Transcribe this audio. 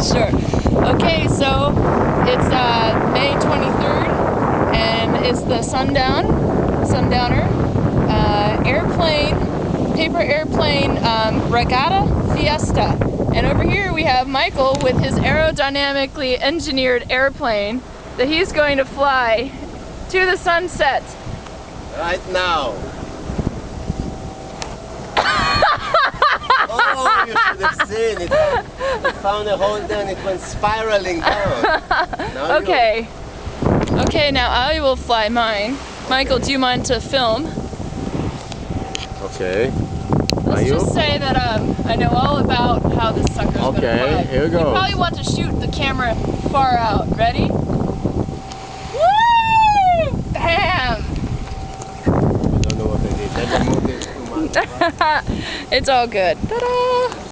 Sure. Okay, so it's May 23rd, and it's the sundowner, paper airplane regatta fiesta. And over here we have Michael with his aerodynamically engineered airplane that he's going to fly to the sunset. Right now. Oh, you should have seen it. It found a hole there and it went spiraling down. Now okay. Okay, now I will fly mine. Michael, do you mind to film? Okay. Let's just say that I know all about how this sucker's gonna fly. Okay, here we go. You probably want to shoot the camera far out. Ready? Woo! Bam! I don't know what I did. Never moved it too much. It's all good. Ta-da!